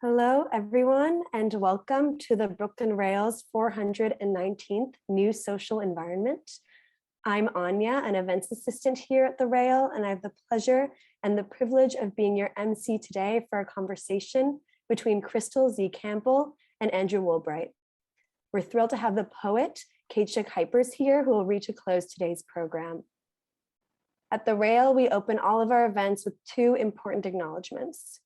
Hello, everyone, and welcome to the Brooklyn Rail's 419th New Social Environment. I'm Anya, an events assistant here at the Rail, and I have the pleasure and the privilege of being your MC today for a conversation between Crystal Z Campbell and Andrew Woolbright. We're thrilled to have the poet, Keetje Kuipers, here, who will read to close today's program. At the Rail, we open all of our events with two important acknowledgements.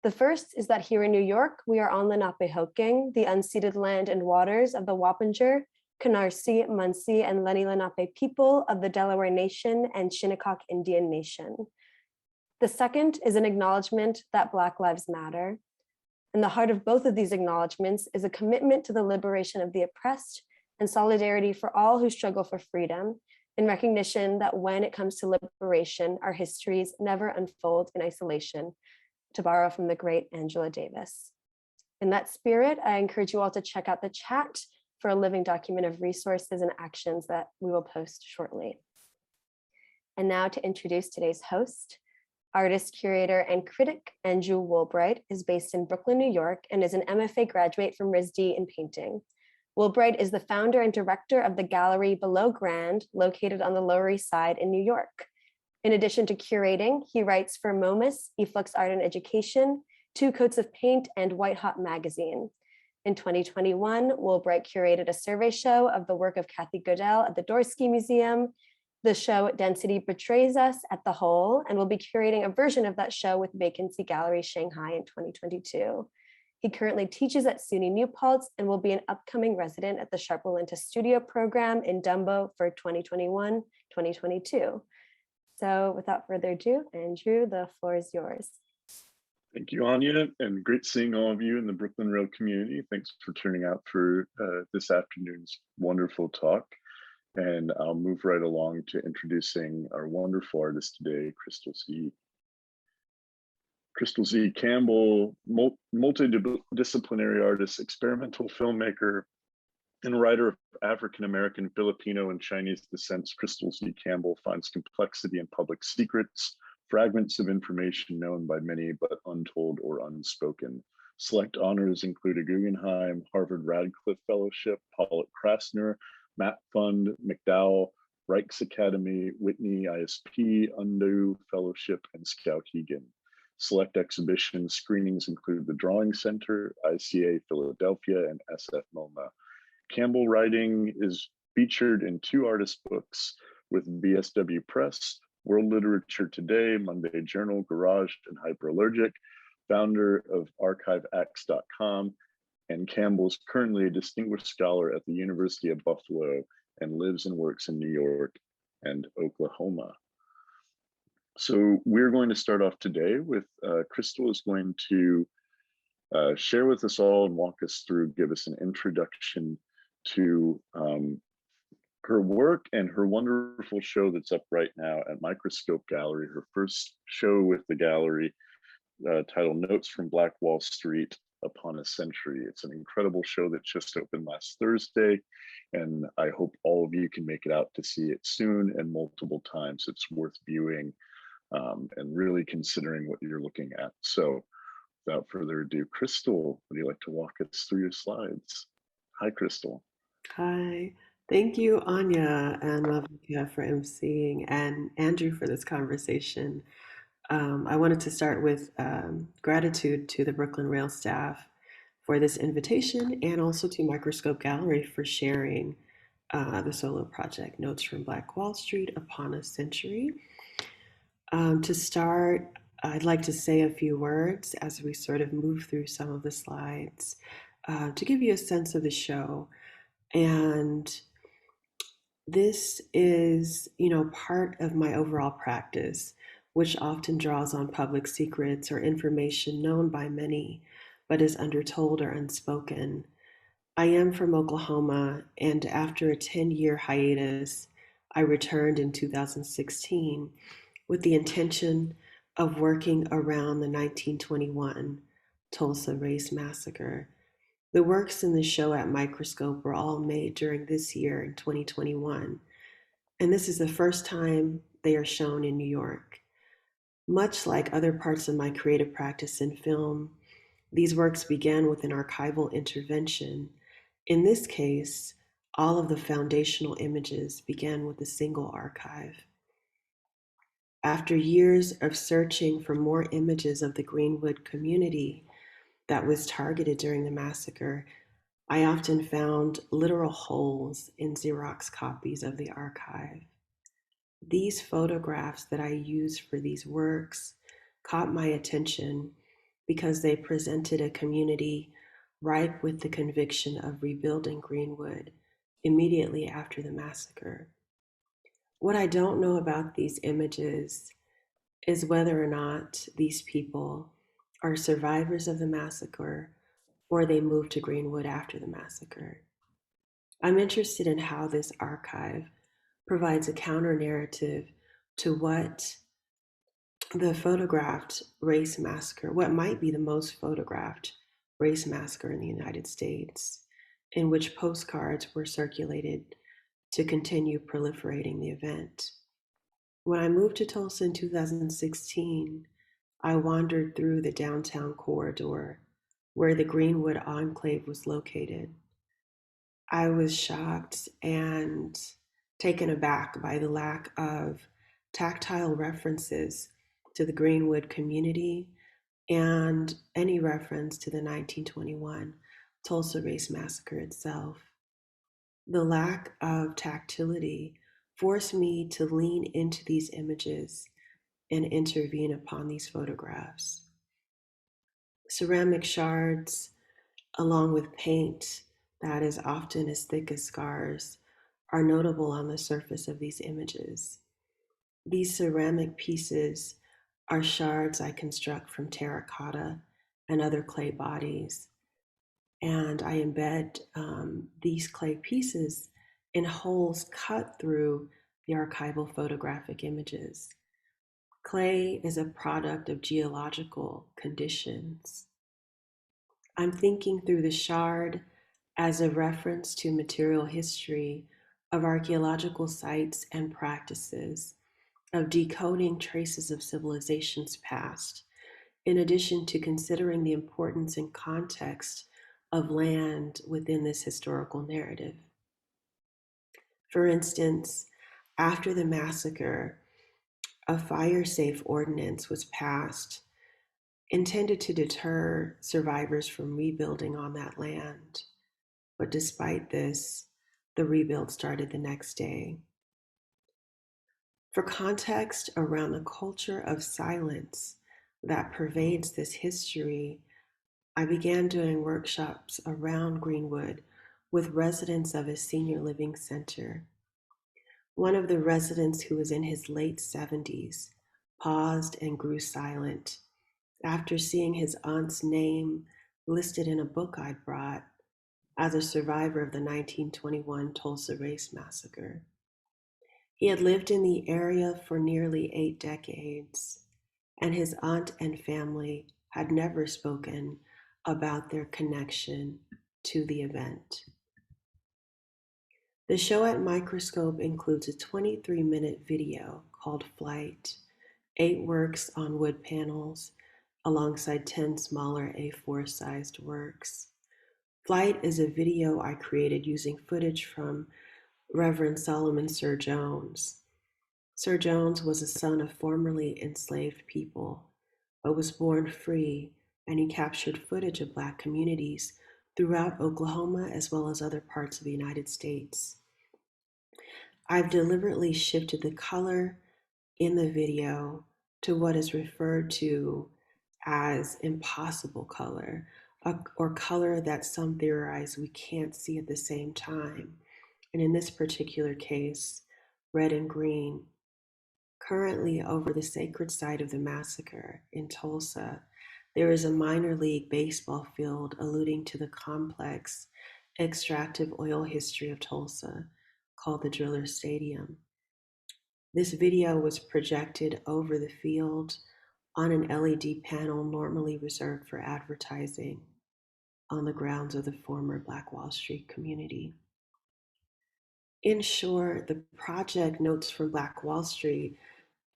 The first is that here in New York, we are on Lenape-Hoking, the unceded land and waters of the Wappinger, Canarsie, Munsee, and Lenni Lenape people of the Delaware Nation and Shinnecock Indian Nation. The second is an acknowledgement that Black Lives Matter. In the heart of both of these acknowledgements is a commitment to the liberation of the oppressed and solidarity for all who struggle for freedom, in recognition that when it comes to liberation, our histories never unfold in isolation, to borrow from the great Angela Davis. In that spirit, I encourage you all to check out the chat for a living document of resources and actions that we will post shortly. And now to introduce today's host, artist, curator, and critic Andrew Woolbright is based in Brooklyn, New York, and is an MFA graduate from RISD in painting. Woolbright is the founder and director of the gallery Below Grand, located on the Lower East Side in New York. In addition to curating, he writes for MOMA's, Efflux Art and Education, Two Coats of Paint, and White Hot Magazine. In 2021, Woolbright curated a survey show of the work of Kathy Goodell at the Dorsey Museum. The show Density Betrays Us at the Hole, and will be curating a version of that show with Vacancy Gallery Shanghai in 2022. He currently teaches at SUNY New Paltz and will be an upcoming resident at the Sharp Walenta Studio program in Dumbo for 2021-2022. So without further ado, Andrew, the floor is yours. Thank you, Anya, and great seeing all of you in the Brooklyn Rail community. Thanks for turning out for this afternoon's wonderful talk. And I'll move right along to introducing our wonderful artist today, Crystal Z. Crystal Z Campbell, multidisciplinary artist, experimental filmmaker, and writer of African-American, Filipino, and Chinese descent. Crystal Z Campbell finds complexity in public secrets, fragments of information known by many but untold or unspoken. Select honors include a Guggenheim, Harvard Radcliffe Fellowship, Pollock-Krasner, Matt Fund, MacDowell, Rijksakademie, Whitney ISP, Andrew Fellowship, and Skowhegan. Select exhibition screenings include the Drawing Center, ICA-Philadelphia, and SFMOMA. Campbell writing is featured in two artist books with VSW Press, World Literature Today, Monday Journal, Garage, and Hyperallergic, founder of archivex.com, and Campbell's currently a distinguished scholar at the University of Buffalo and lives and works in New York and Oklahoma. So we're going to start off today with Crystal is going to share with us all and walk us through, give us an introduction to her work and her wonderful show that's up right now at Microscope Gallery, her first show with the gallery titled Notes from Black Wall Street Upon a Century. It's an incredible show that just opened last Thursday, and I hope all of you can make it out to see it soon and multiple times. It's worth viewing and really considering what you're looking at. So without further ado, Crystal, would you like to walk us through your slides? Hi, Crystal. Hi, thank you, Anya and Lavika for emceeing, and Andrew for this conversation. I wanted to start with gratitude to the Brooklyn Rail staff for this invitation, and also to Microscope Gallery for sharing the solo project, Notes from Black Wall Street Upon a Century. To start, I'd like to say a few words as we sort of move through some of the slides to give you a sense of the show. And this is, part of my overall practice, which often draws on public secrets or information known by many, but is undertold or unspoken. I am from Oklahoma, and after a 10-year hiatus, I returned in 2016 with the intention of working around the 1921 Tulsa Race Massacre. The works in the show at Microscope were all made during this year in 2021, and this is the first time they are shown in New York. Much like other parts of my creative practice in film, These works began with an archival intervention. In this case, all of the foundational images began with a single archive. After years of searching for more images of the Greenwood community that was targeted during the massacre, I often found literal holes in Xerox copies of the archive. These photographs that I used for these works caught my attention because they presented a community ripe with the conviction of rebuilding Greenwood immediately after the massacre. What I don't know about these images is whether or not these people are survivors of the massacre or they moved to Greenwood after the massacre. I'm interested in how this archive provides a counter narrative to what the photographed race massacre, what might be the most photographed race massacre in the United States, in which postcards were circulated to continue proliferating the event. When I moved to Tulsa in 2016, I wandered through the downtown corridor where the Greenwood Enclave was located. I was shocked and taken aback by the lack of tactile references to the Greenwood community and any reference to the 1921 Tulsa Race Massacre itself. The lack of tactility forced me to lean into these images and intervene upon these photographs. Ceramic shards, along with paint that is often as thick as scars, are notable on the surface of these images. These ceramic pieces are shards I construct from terracotta and other clay bodies, and I embed these clay pieces in holes cut through the archival photographic images. Clay is a product of geological conditions. I'm thinking through the shard as a reference to material history of archaeological sites and practices, of decoding traces of civilizations past, in addition to considering the importance and context of land within this historical narrative. For instance, after the massacre, a fire-safe ordinance was passed intended to deter survivors from rebuilding on that land. But despite this, the rebuild started the next day. For context around the culture of silence that pervades this history, I began doing workshops around Greenwood with residents of a senior living center. One of the residents, who was in his late 70s, paused and grew silent after seeing his aunt's name listed in a book I'd brought as a survivor of the 1921 Tulsa Race Massacre. He had lived in the area for nearly 8 decades, and his aunt and family had never spoken about their connection to the event. The show at Microscope includes a 23-minute video called Flight, 8 works on wood panels, alongside 10 smaller A4-sized works. Flight is a video I created using footage from Reverend Solomon Sir Jones. Sir Jones was a son of formerly enslaved people, but was born free, and he captured footage of Black communities throughout Oklahoma as well as other parts of the United States. I've deliberately shifted the color in the video to what is referred to as impossible color, or color that some theorize we can't see at the same time. And in this particular case, red and green. Currently, over the sacred site of the massacre in Tulsa, there is a minor league baseball field alluding to the complex extractive oil history of Tulsa, called the Driller Stadium. This video was projected over the field on an LED panel normally reserved for advertising on the grounds of the former Black Wall Street community. In short, the project Notes from Black Wall Street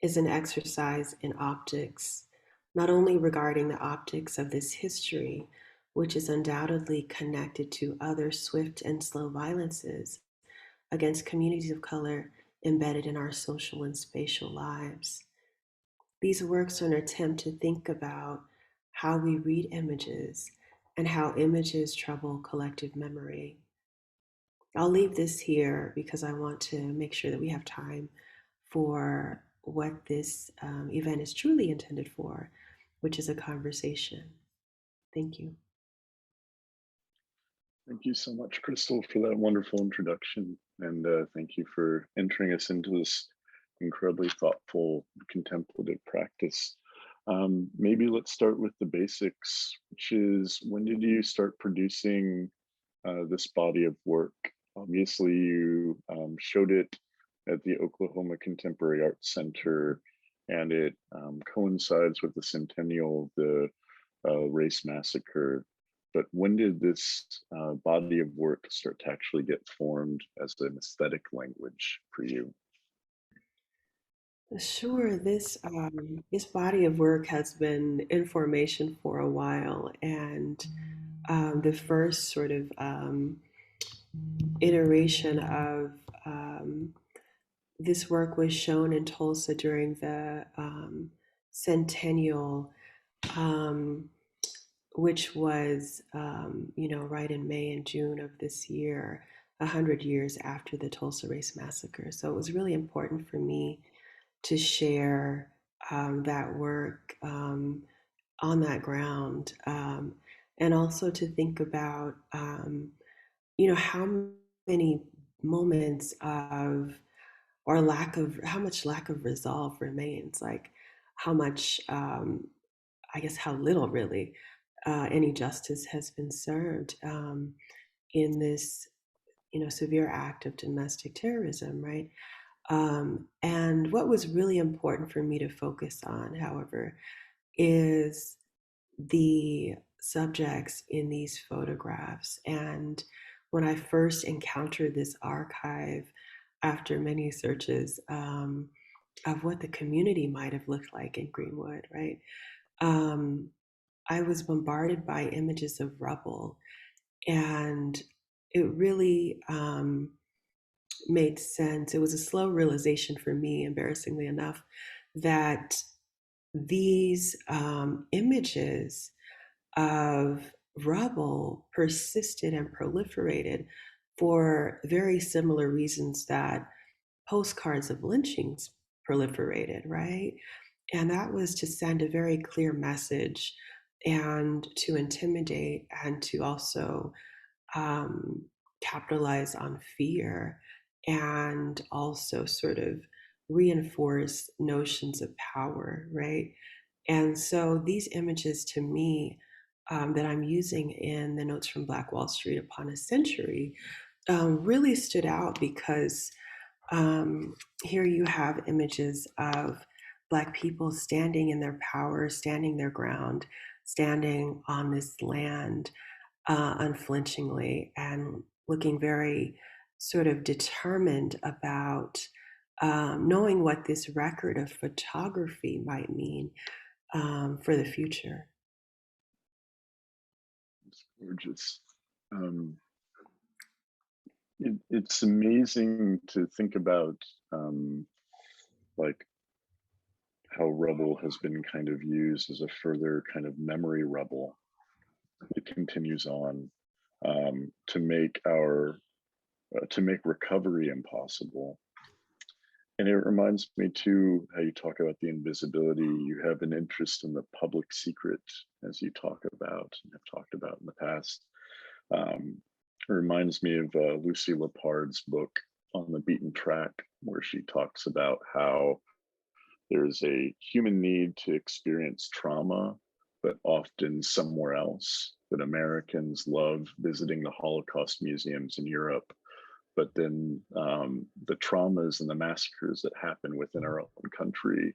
is an exercise in optics not only regarding the optics of this history, which is undoubtedly connected to other swift and slow violences against communities of color embedded in our social and spatial lives. These works are an attempt to think about how we read images and how images trouble collective memory. I'll leave this here because I want to make sure that we have time for what this event is truly intended for, which is a conversation. Thank you. Thank you so much, Crystal, for that wonderful introduction. And thank you for entering us into this incredibly thoughtful, contemplative practice. Maybe let's start with the basics, which is, when did you start producing this body of work? Obviously, you showed it at the Oklahoma Contemporary Arts Center, and it coincides with the centennial of the race massacre. But when did this body of work start to actually get formed as an aesthetic language for you? Sure, this body of work has been in formation for a while, and the first sort of iteration of this work was shown in Tulsa during the centennial, um, which was, right in May and June of this year, 100 years after the Tulsa Race Massacre. So it was really important for me to share that work on that ground, and also to think about, how many moments of or lack of how much lack of resolve remains, like how much, I guess, how little really any justice has been served in this, severe act of domestic terrorism, right? And what was really important for me to focus on, however, is the subjects in these photographs. And when I first encountered this archive after many searches of what the community might have looked like in Greenwood, right? I was bombarded by images of rubble, and it really made sense. It was a slow realization for me, embarrassingly enough, that these images of rubble persisted and proliferated for very similar reasons that postcards of lynchings proliferated, right? And that was to send a very clear message and to intimidate and to also um, capitalize on fear and also sort of reinforce notions of power, right? And so these images to me that I'm using in the Notes from Black Wall Street Upon a Century really stood out because here you have images of Black people standing in their power, standing their ground, standing on this land unflinchingly and looking very sort of determined about knowing what this record of photography might mean for the future. It's gorgeous. It's amazing to think about like how rubble has been kind of used as a further kind of memory rubble. It continues on to make recovery impossible. And it reminds me too how you talk about the invisibility. You have an interest in the public secret, as you talk about and have talked about in the past. It reminds me of Lucy Lepard's book On the Beaten Track, where she talks about how there's a human need to experience trauma, but often somewhere else. That Americans love visiting the Holocaust museums in Europe, but then the traumas and the massacres that happen within our own country,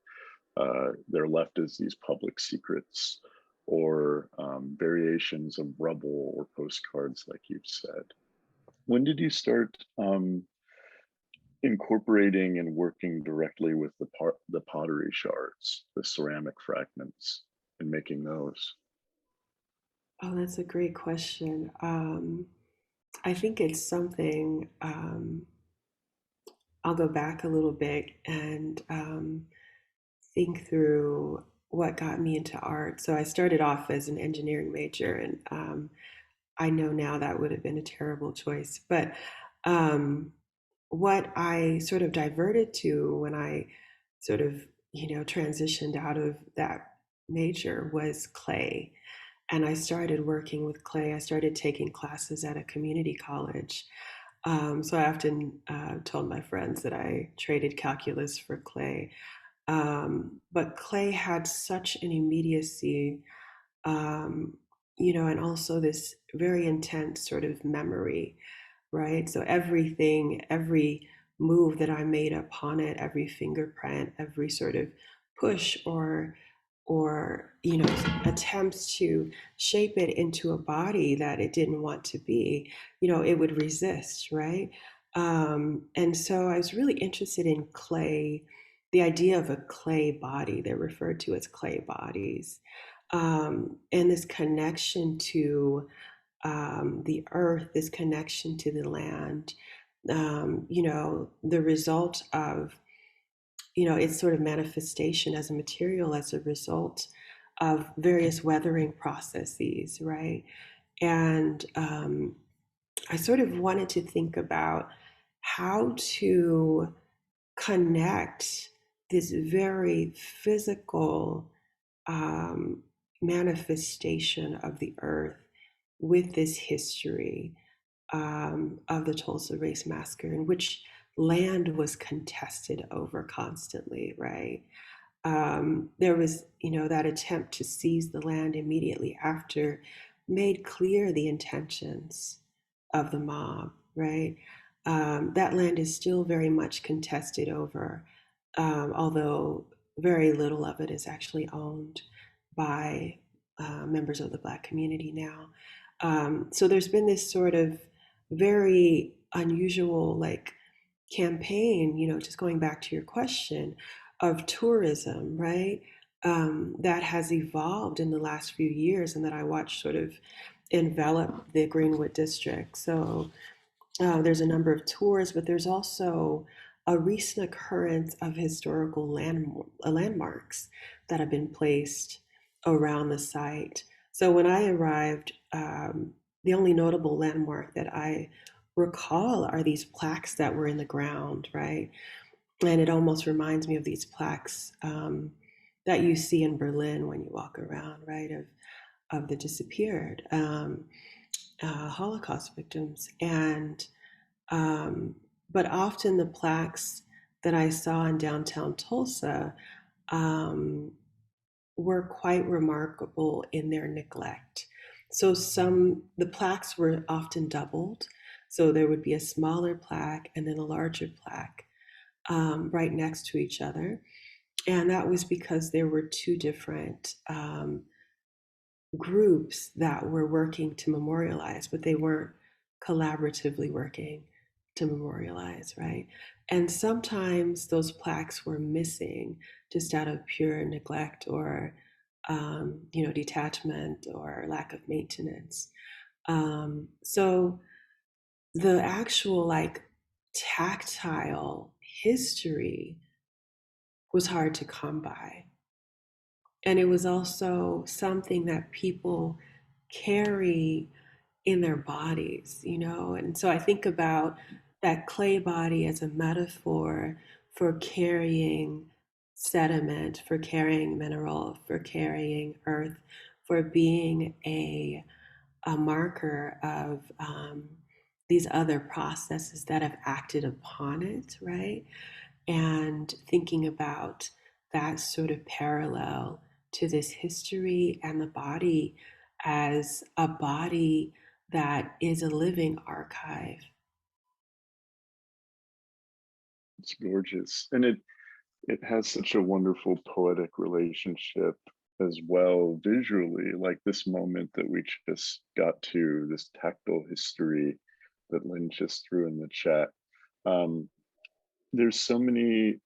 they're left as these public secrets or variations of rubble or postcards, like you've said. When did you start incorporating and working directly with the pottery shards, the ceramic fragments? in making those? Oh, that's a great question. I think it's something, I'll go back a little bit and think through what got me into art. So I started off as an engineering major, and I know now that would have been a terrible choice. But um, what I sort of diverted to when I sort of, transitioned out of that major was clay. And I started working with clay. I started taking classes at a community college. So I often told my friends that I traded calculus for clay. But clay had such an immediacy, um, and also this very intense sort of memory, right? So everything, every move that I made upon it, every fingerprint, every sort of push or attempts to shape it into a body that it didn't want to be, it would resist, right? And so I was really interested in clay, the idea of a clay body. They're referred to as clay bodies, and this connection to the earth, this connection to the land, the result of, its sort of manifestation as a material as a result of various weathering processes, right? And I sort of wanted to think about how to connect this very physical um, manifestation of the earth with this history of the Tulsa Race Massacre, in which land was contested over constantly, right? There was, that attempt to seize the land immediately after made clear the intentions of the mob, right? That land is still very much contested over, although very little of it is actually owned by members of the Black community now. So there's been this sort of very unusual, like, campaign, just going back to your question, of tourism, right? That has evolved in the last few years and that I watched sort of envelop the Greenwood district. So there's a number of tours, but there's also a recent occurrence of historical landmarks that have been placed around the site. So when I arrived, the only notable landmark that I recall are these plaques that were in the ground, right? And it almost reminds me of these plaques that you see in Berlin when you walk around, right? Of the disappeared Holocaust victims. And but often the plaques that I saw in downtown Tulsa um, were quite remarkable in their neglect. So the plaques were often doubled. So there would be a smaller plaque and then a larger plaque right next to each other. And that was because there were two different groups that were working to memorialize, but they weren't collaboratively working to memorialize, right? And sometimes those plaques were missing just out of pure neglect or, detachment or lack of maintenance. So the actual, like, tactile history was hard to come by. And it was also something that people carry in their bodies, And so I think about that clay body as a metaphor for carrying sediment, for carrying mineral, for carrying earth, for being a marker of these other processes that have acted upon it, right? And thinking about that sort of parallel to this history and the body as a body that is a living archive. It's gorgeous. And it has such a wonderful poetic relationship as well visually, like this moment that we just got to, this tactile history that Lynn just threw in the chat. There's so many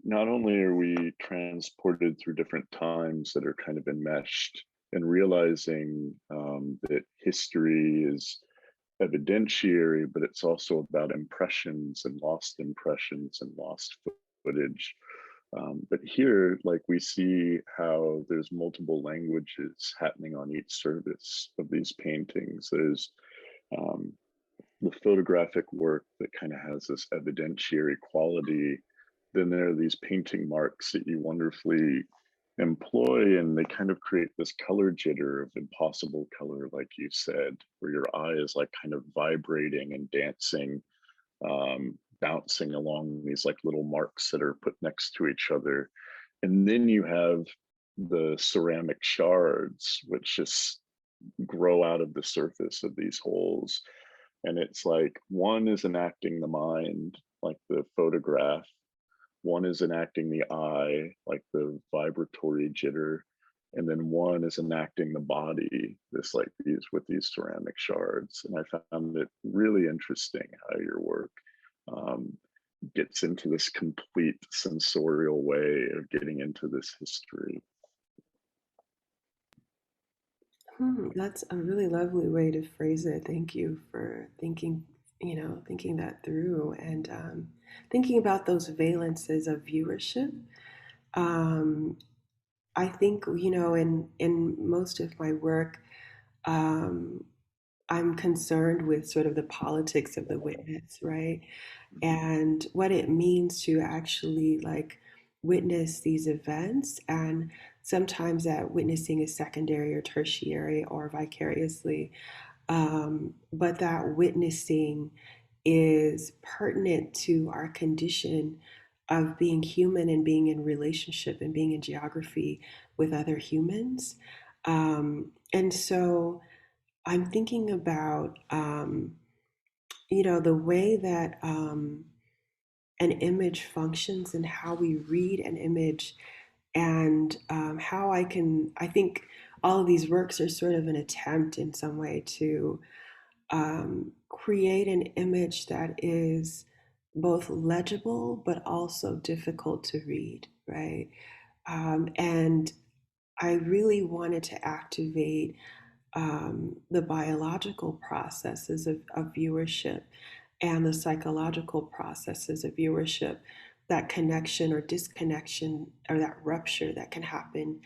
not only are we transported through different times that are kind of enmeshed, and realizing that history is evidentiary, but it's also about impressions and lost footage. But here, like, we see how there's multiple languages happening on each surface of these paintings. There's the photographic work that kind of has this evidentiary quality. Then there are these painting marks that you wonderfully employ, and they kind of create this color jitter of impossible color, like you said, where your eye is like kind of vibrating and dancing, bouncing along these like little marks that are put next to each other. And then you have the ceramic shards, which just grow out of the surface of these holes. And it's like one is enacting the mind, like the photograph. One is enacting the eye, like the vibratory jitter. And then one is enacting the body, this like these with these ceramic shards. And I found it really interesting how your work gets into this complete sensorial way of getting into this history. That's a really lovely way to phrase it. Thank you for thinking that through, and thinking about those valences of viewership. I think, in most of my work, I'm concerned with sort of the politics of the witness, right? And what it means to actually like witness these events. And sometimes that witnessing is secondary or tertiary or vicariously. But that witnessing is pertinent to our condition of being human and being in relationship and being in geography with other humans. And so I'm thinking about, the way that an image functions and how we read an image, and how I think all of these works are sort of an attempt in some way to create an image that is both legible but also difficult to read, right? And I really wanted to activate the biological processes of viewership and the psychological processes of viewership, that connection or disconnection or that rupture that can happen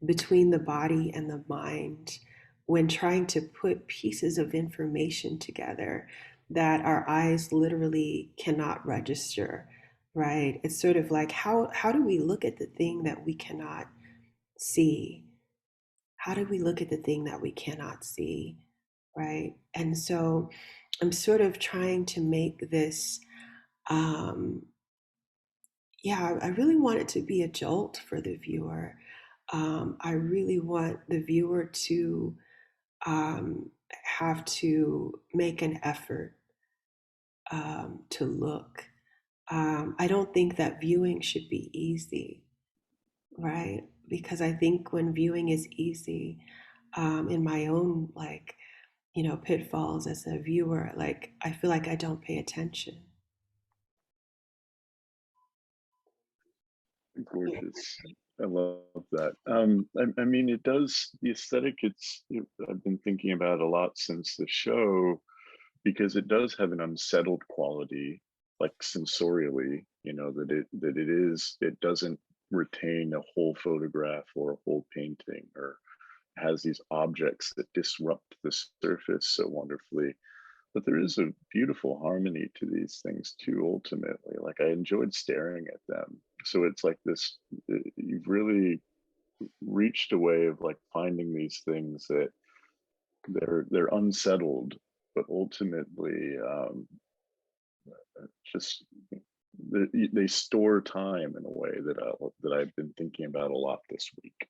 between the body and the mind when trying to put pieces of information together that our eyes literally cannot register, right? It's sort of like, how do we look at the thing that we cannot see? How do we look at the thing that we cannot see, right? And so I'm sort of trying to make this, I really want it to be a jolt for the viewer. I really want the viewer to have to make an effort to look. I don't think that viewing should be easy, right? Because I think when viewing is easy, in my own pitfalls as a viewer, like I feel like I don't pay attention. Gorgeous. I love that. I mean, it does, the aesthetic, I've been thinking about a lot since the show, because it does have an unsettled quality, like sensorially, it doesn't retain a whole photograph or a whole painting, or has these objects that disrupt the surface so wonderfully. But there is a beautiful harmony to these things too, ultimately. Like, I enjoyed staring at them. So it's like this, you've really reached a way of like finding these things that they're unsettled, but ultimately just they store time in a way that I've been thinking about a lot this week.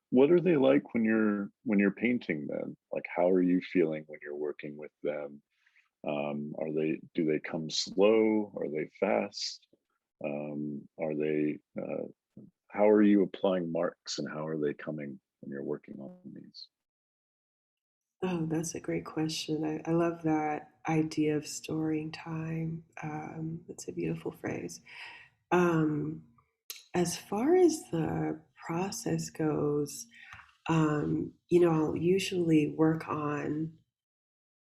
What are they like when you're painting them? Like, how are you feeling when you're working with them? Do they come slow? Are they fast? How are you applying marks, and how are they coming when you're working on these? Oh, that's a great question. I love that idea of storing time. It's a beautiful phrase. As far as the process goes, I'll usually work on,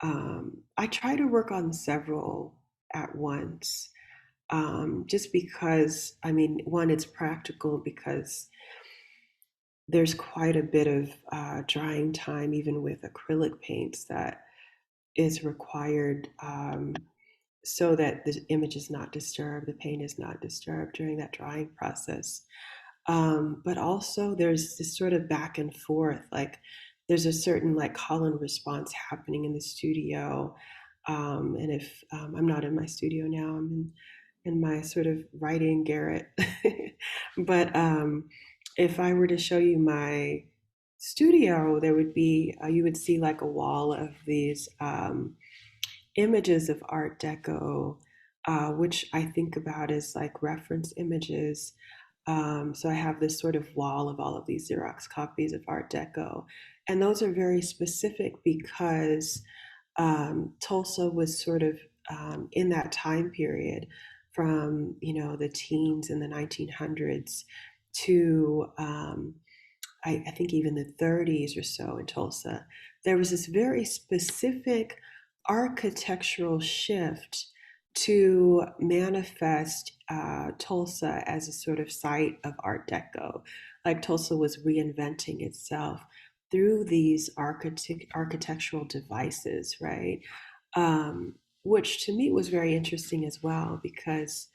I try to work on several at once, just because, one, it's practical because there's quite a bit of drying time, even with acrylic paints, that is required so that the image is not disturbed, the paint is not disturbed during that drying process. But also there's this sort of back and forth, like there's a certain like call and response happening in the studio. And if I'm not in my studio now, I'm in my sort of writing garret. But if I were to show you my studio, there would be, you would see like a wall of these images of Art Deco, which I think about as like reference images. So I have this sort of wall of all of these Xerox copies of Art Deco. And those are very specific because Tulsa was sort of in that time period from, the teens in the 1900s to I think even the 30s or so in Tulsa. There was this very specific architectural shift to manifest Tulsa as a sort of site of Art Deco. Like Tulsa was reinventing itself through these architectural devices, right? Which to me was very interesting as well because,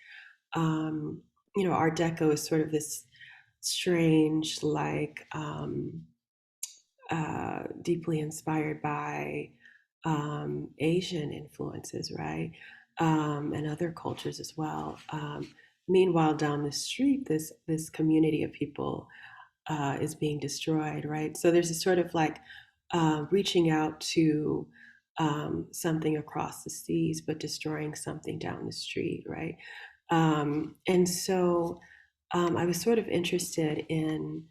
Art Deco is sort of this strange, like deeply inspired by Asian influences, right? And other cultures as well. Meanwhile, down the street, this community of people is being destroyed, right? So there's a sort of like reaching out to something across the seas, but destroying something down the street, right? And so I was sort of interested in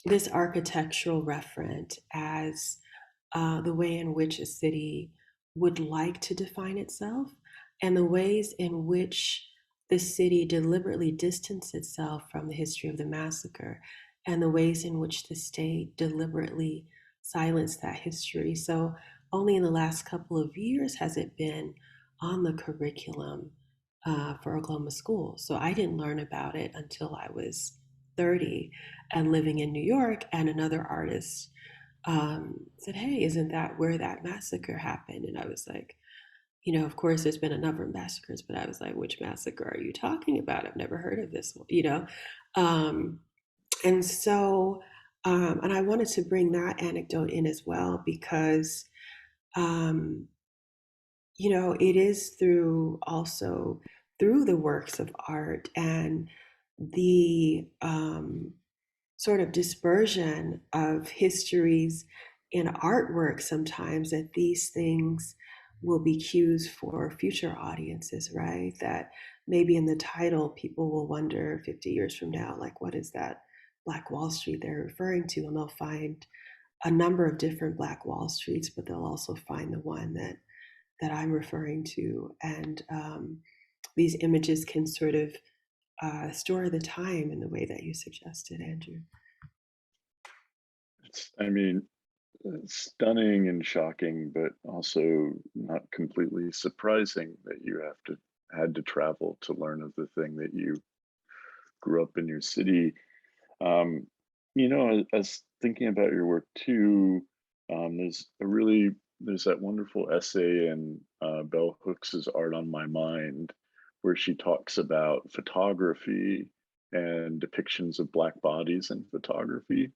this architectural referent as the way in which a city would like to define itself and the ways in which the city deliberately distanced itself from the history of the massacre and the ways in which the state deliberately silenced that history. So only in the last couple of years has it been on the curriculum for Oklahoma schools. So I didn't learn about it until I was 30 and living in New York, and another artist said, "Hey, isn't that where that massacre happened?" And I was like, of course, there's been a number of massacres, but I was like, which massacre are you talking about? I've never heard of this one. Um, and so, and I wanted to bring that anecdote in as well because, um, it is through the works of art and the sort of dispersion of histories in artwork sometimes that these things will be cues for future audiences, right? That maybe in the title, people will wonder 50 years from now, like, what is that Black Wall Street they're referring to? And they'll find a number of different Black Wall Streets, but they'll also find the one that I'm referring to. And these images can sort of store the time in the way that you suggested, Andrew. I mean, stunning and shocking, but also not completely surprising that you had to travel to learn of the thing that you grew up in your city. As thinking about your work too, there's that wonderful essay in Bell Hooks's Art on My Mind, where she talks about photography and depictions of Black bodies in photography.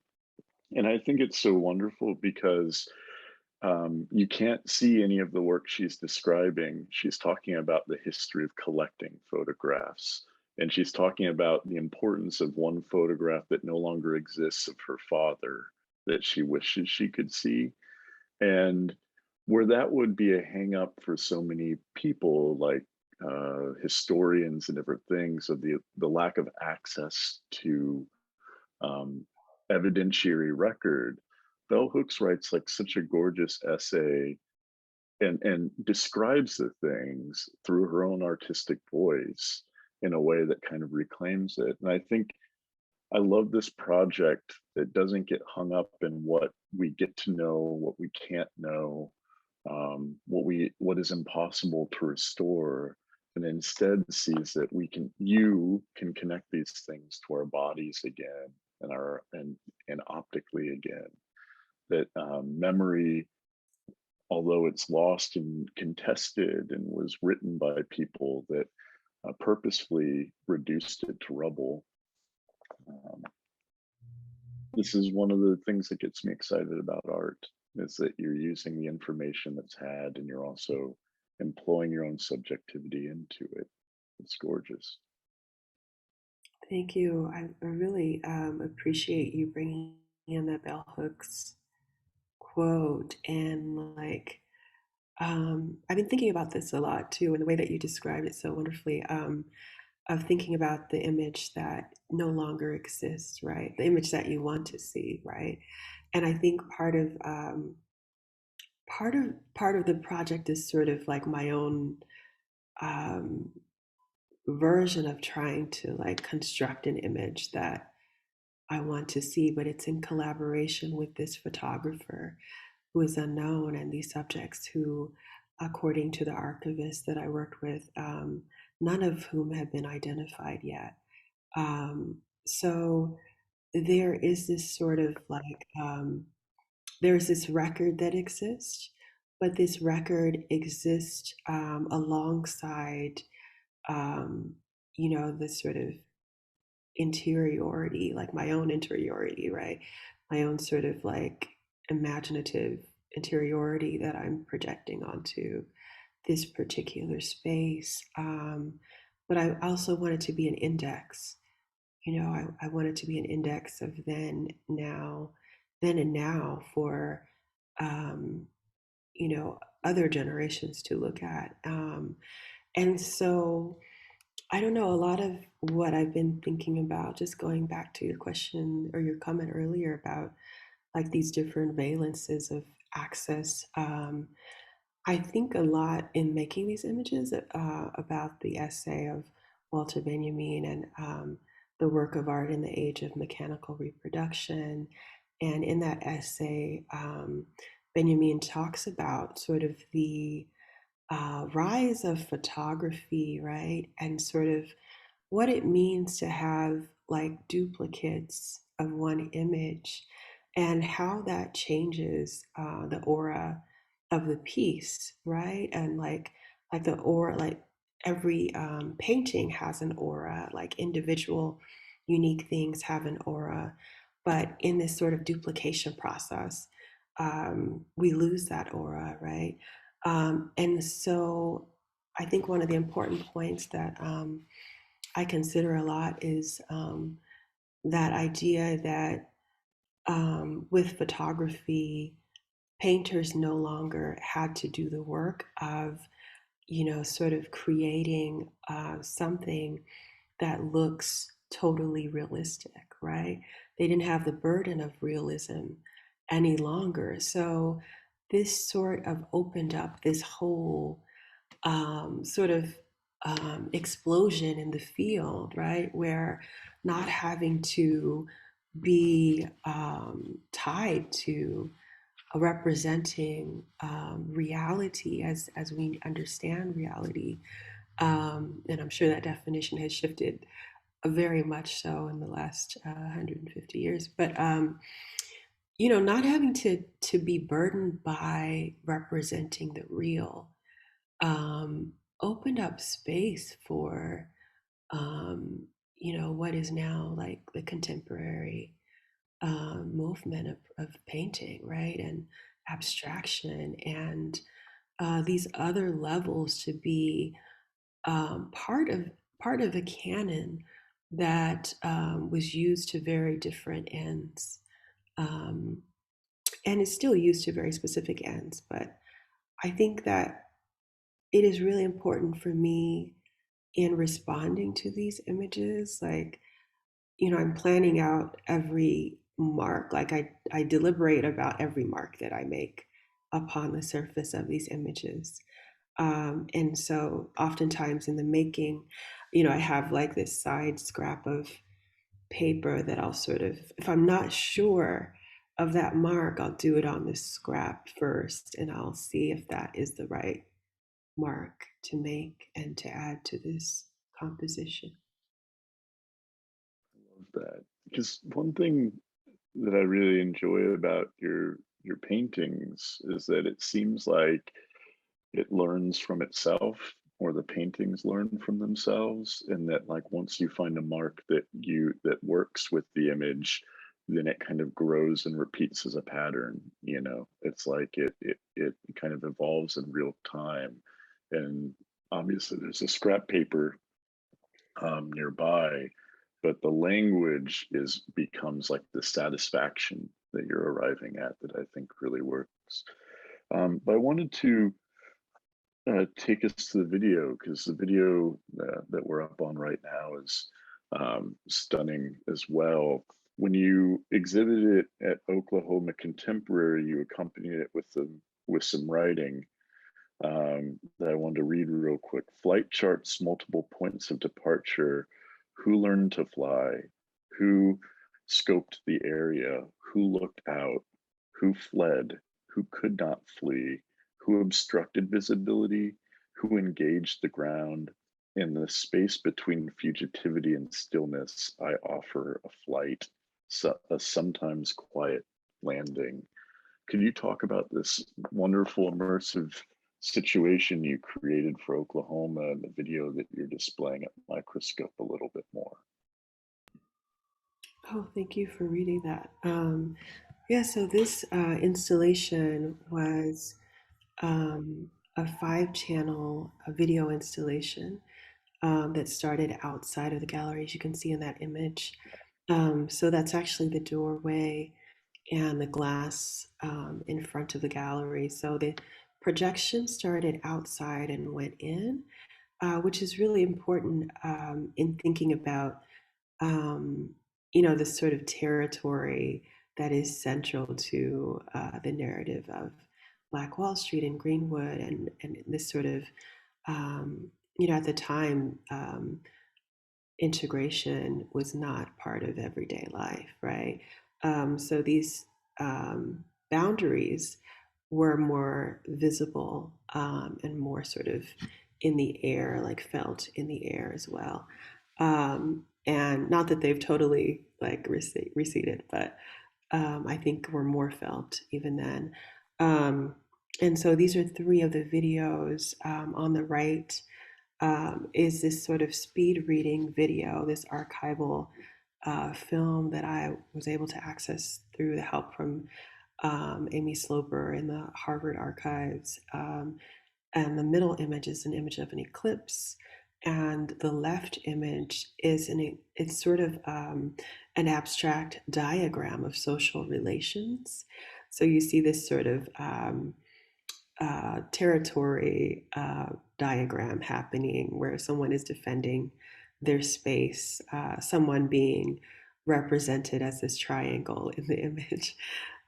And I think it's so wonderful because you can't see any of the work she's describing. She's talking about the history of collecting photographs. And she's talking about the importance of one photograph that no longer exists of her father that she wishes she could see. And where that would be a hang up for so many people, like historians and different things, of the lack of access to evidentiary record. Bell Hooks writes like such a gorgeous essay and describes the things through her own artistic voice in a way that kind of reclaims it. And I think I love this project that doesn't get hung up in what we get to know, what we can't know, what is impossible to restore, and instead sees that you can connect these things to our bodies again, and optically again. That memory, although it's lost and contested and was written by people that purposefully reduced it to rubble. This is one of the things that gets me excited about art, is that you're using the information that's had and you're also employing your own subjectivity into it. It's gorgeous. Thank you. I really appreciate you bringing in that bell hooks quote. And like, I've been thinking about this a lot too, and the way that you described it so wonderfully, of thinking about the image that no longer exists, right? The image that you want to see, right? And I think part of the project is sort of like my own um, version of trying to like construct an image that I want to see, but it's in collaboration with this photographer who is unknown, and these subjects who, according to the archivist that I worked with, none of whom have been identified yet. So there is this sort of like, there's this record that exists, but this record exists alongside, um, this sort of interiority, like my own interiority, right? My own sort of like imaginative interiority that I'm projecting onto this particular space. But I also want it to be an index. I want it to be an index of then and now for, um, other generations to look at. And so I don't know, a lot of what I've been thinking about, just going back to your question or your comment earlier about like these different valences of access. I think a lot in making these images about the essay of Walter Benjamin and the work of art in the age of mechanical reproduction. And in that essay, Benjamin talks about sort of the rise of photography, right? And sort of what it means to have like duplicates of one image and how that changes the aura of the piece, right? And like the aura, like every painting has an aura, like individual unique things have an aura. But in this sort of duplication process, we lose that aura, right? And so I think one of the important points that I consider a lot is that idea that with photography, painters no longer had to do the work of, sort of creating something that looks totally realistic, right? They didn't have the burden of realism any longer. So this sort of opened up this whole sort of explosion in the field, right? Where not having to be tied to representing reality as we understand reality. And I'm sure that definition has shifted very much so in the last 150 years. But not having to be burdened by representing the real opened up space for what is now like the contemporary movement of painting, right? And abstraction and these other levels to be part of a canon that was used to very different ends, um, and is still used to very specific ends. But I think that it is really important for me in responding to these images, like, I'm planning out every mark, like I deliberate about every mark that I make upon the surface of these images. And so oftentimes in the making, I have like this side scrap of paper that I'll sort of, if I'm not sure of that mark, I'll do it on this scrap first, and I'll see if that is the right mark to make and to add to this composition. I love that. Because one thing that I really enjoy about your paintings is that it seems like it learns from itself, or the paintings learn from themselves, and that like once you find a mark that works with the image, then it kind of grows and repeats as a pattern. It's like it kind of evolves in real time. And obviously there's a scrap paper nearby, but the language becomes like the satisfaction that you're arriving at, that I think really works. But I wanted to take us to the video, because the video that we're up on right now is stunning as well. When you exhibited it at Oklahoma Contemporary, you accompanied it with some writing that I wanted to read real quick. Flight charts, multiple points of departure. Who learned to fly? Who scoped the area? Who looked out? Who fled? Who could not flee? Who obstructed visibility? Who engaged the ground? In the space between fugitivity and stillness, I offer a flight, a sometimes quiet landing. Could you talk about this wonderful immersive situation you created for Oklahoma and the video that you're displaying at Microscope a little bit more? Oh, thank you for reading that. Yeah, so this installation was a 5-channel video installation that started outside of the gallery, as you can see in that image. So that's actually the doorway and the glass in front of the gallery. So the projection started outside and went in, which is really important in thinking about, this sort of territory that is central to the narrative of Black Wall Street and Greenwood, and this sort of, at the time, integration was not part of everyday life, right? So these boundaries were more visible and more sort of in the air, like felt in the air as well. And not that they've totally like receded, but I think were more felt even then. And so these are 3 of the videos. On the right is this sort of speed reading video, this archival film that I was able to access through the help from Amy Sloper in the Harvard Archives. And the middle image is an image of an eclipse. And the left image is it's sort of an abstract diagram of social relations. So you see this sort of territory diagram happening where someone is defending their space, someone being represented as this triangle in the image.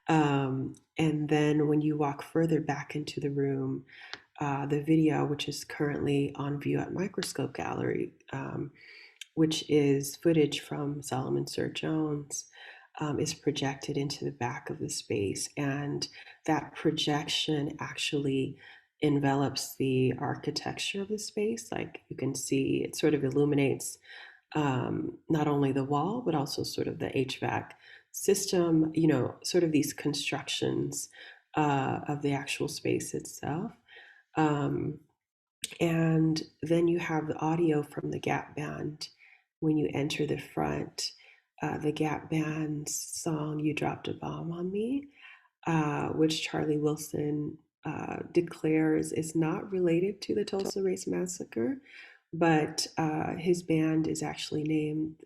And then when you walk further back into the room, the video, which is currently on view at Microscope Gallery, which is footage from Solomon Sir Jones, is projected into the back of the space. And that projection actually envelops the architecture of the space. Like you can see, it sort of illuminates not only the wall, but also sort of the HVAC system, sort of these constructions of the actual space itself. And then you have the audio from the Gap Band when you enter the front. The Gap Band's song, You Dropped a Bomb on Me, which Charlie Wilson declares is not related to the Tulsa Race Massacre, but his band is actually named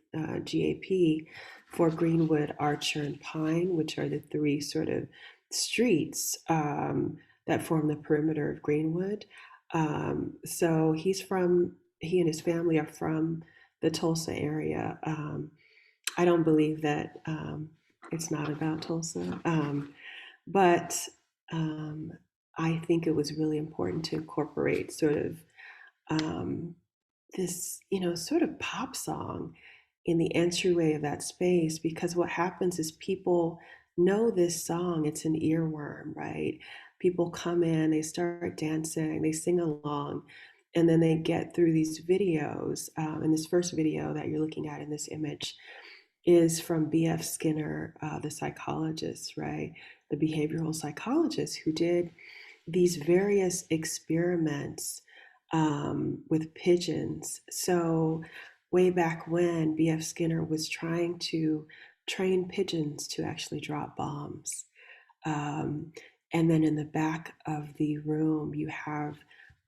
GAP for Greenwood, Archer, and Pine, which are the 3 sort of streets that form the perimeter of Greenwood. So he and his family are from the Tulsa area. I don't believe that it's not about Tulsa, but I think it was really important to incorporate sort of this, sort of pop song in the entryway of that space, because what happens is people know this song, it's an earworm, right? People come in, they start dancing, they sing along, and then they get through these videos. And this first video that you're looking at in this image is from B.F. Skinner, the psychologist, right? The behavioral psychologist who did these various experiments with pigeons. So way back when, B.F. Skinner was trying to train pigeons to actually drop bombs. And then in the back of the room, you have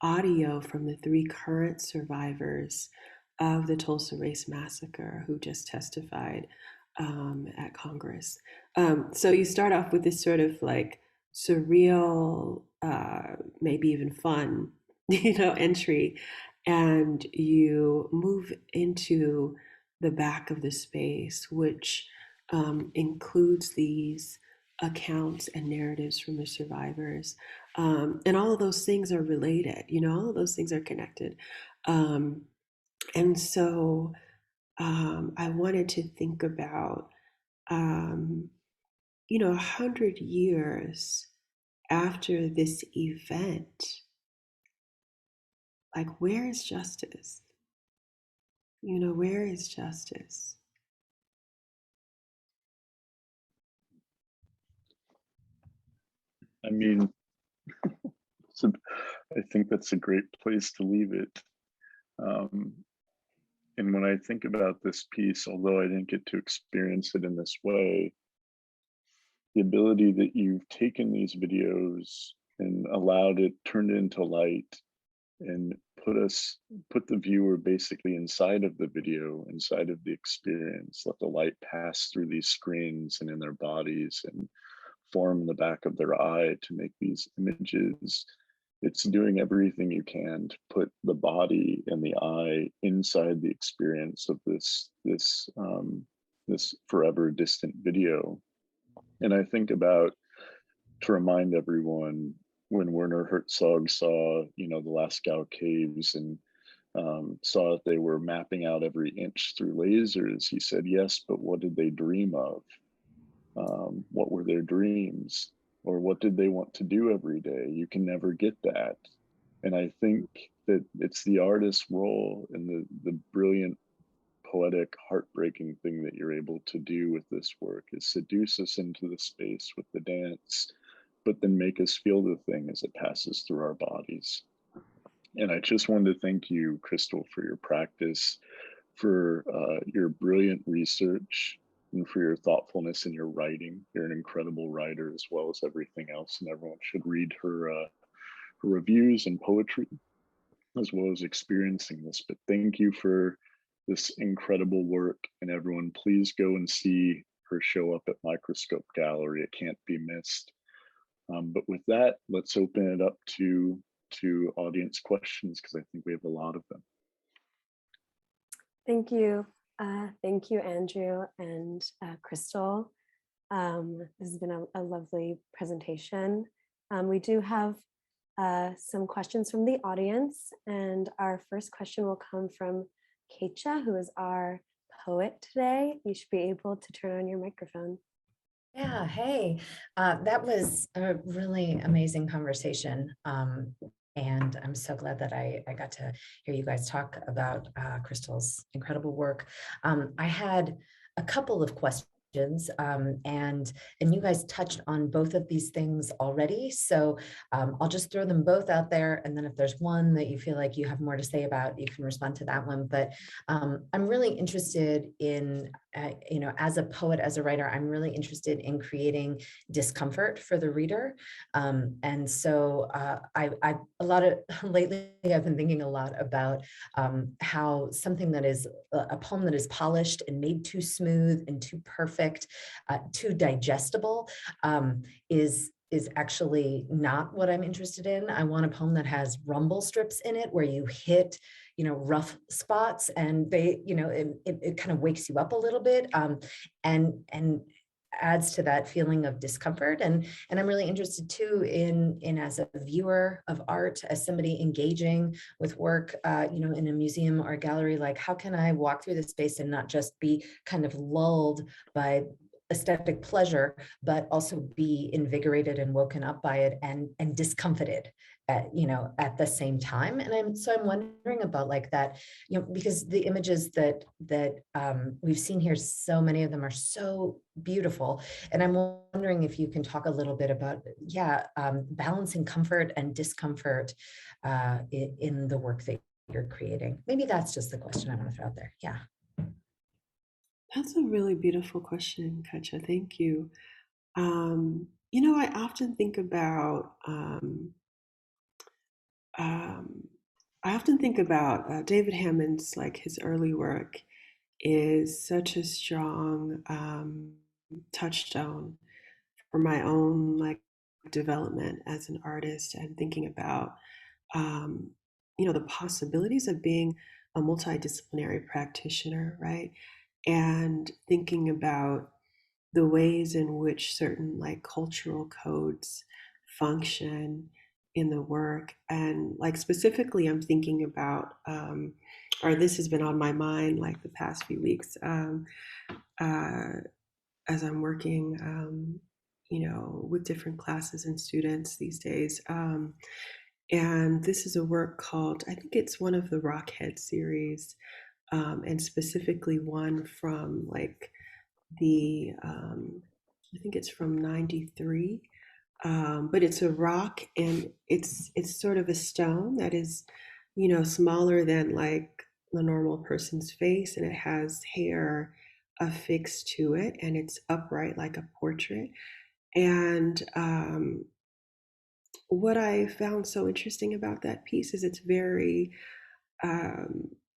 audio from the 3 current survivors of the Tulsa Race Massacre who just testified at Congress. So you start off with this sort of like surreal, maybe even fun, entry, and you move into the back of the space, which includes these accounts and narratives from the survivors. And all of those things are related, all of those things are connected. And so I wanted to think about, 100 years after this event, like, where is justice? Where is justice? I mean, I think that's a great place to leave it. And when I think about this piece, although I didn't get to experience it in this way, the ability that you've taken these videos and allowed it, turned it into light, and put the viewer basically inside of the video, inside of the experience, let the light pass through these screens and in their bodies and form in the back of their eye to make these images. It's doing everything you can to put the body and the eye inside the experience of this forever distant video. And I think about, to remind everyone, when Werner Herzog saw, the Lascaux caves and saw that they were mapping out every inch through lasers, he said, yes, but what did they dream of? What were their dreams? Or what did they want to do every day? You can never get that. And I think that it's the artist's role and the brilliant, poetic, heartbreaking thing that you're able to do with this work is seduce us into the space with the dance, but then make us feel the thing as it passes through our bodies. And I just wanted to thank you, Crystal, for your practice, for your brilliant research, and for your thoughtfulness in your writing. You're an incredible writer as well as everything else, and everyone should read her reviews and poetry as well as experiencing this. But thank you for this incredible work, and everyone, please go and see her show up at Microscope Gallery. It can't be missed. But with that, let's open it up to audience questions, because I think we have a lot of them. Thank you. Thank you, Andrew and Crystal. This has been a lovely presentation. We do have some questions from the audience, and our first question will come from Keetje, who is our poet today. You should be able to turn on your microphone. Yeah, hey, that was a really amazing conversation. And I'm so glad that I got to hear you guys talk about Crystal's incredible work. I had a couple of questions, and you guys touched on both of these things already. So I'll just throw them both out there. And then if there's one that you feel like you have more to say about, you can respond to that one. But I'm really interested in, as a poet, as a writer, I'm really interested in creating discomfort for the reader. And so lately I've been thinking a lot about how something that is a poem that is polished and made too smooth and too perfect, too digestible, is actually not what I'm interested in. I want a poem that has rumble strips in it where you hit, rough spots, and they, it kind of wakes you up a little bit. And adds to that feeling of discomfort. And I'm really interested too in as a viewer of art, as somebody engaging with work, in a museum or a gallery, like how can I walk through the space and not just be kind of lulled by aesthetic pleasure, but also be invigorated and woken up by it and discomfited at the same time. And I'm wondering about like that, because the images that we've seen here, so many of them are so beautiful. And I'm wondering if you can talk a little bit about, balancing comfort and discomfort in the work that you're creating. Maybe that's just the question I want to throw out there. Yeah. That's a really beautiful question, Keetje. Thank you. I often think about David Hammond's, like his early work is such a strong touchstone for my own like development as an artist, and thinking about the possibilities of being a multidisciplinary practitioner, right? And thinking about the ways in which certain like cultural codes function in the work. And like specifically I'm thinking about or this has been on my mind like the past few weeks as I'm working with different classes and students these days. And this is a work called, I think it's one of the Rockhead series, and specifically one from like the I think it's from '93, but it's a rock, and it's sort of a stone that is smaller than like the normal person's face, and it has hair affixed to it, and it's upright like a portrait. And what I found so interesting about that piece is it's very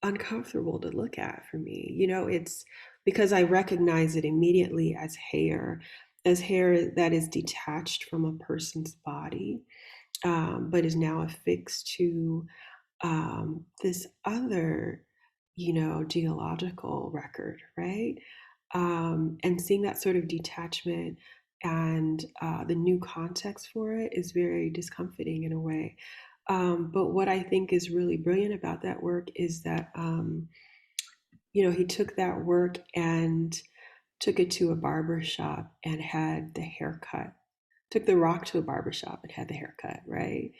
uncomfortable to look at for me. It's because I recognize it immediately as hair that is detached from a person's body, but is now affixed to this other, geological record, right? And seeing that sort of detachment and the new context for it is very discomforting in a way. But what I think is really brilliant about that work is that, he took that work and took it to a barber shop and had the haircut. Took the rock to a barber shop and had the haircut, right?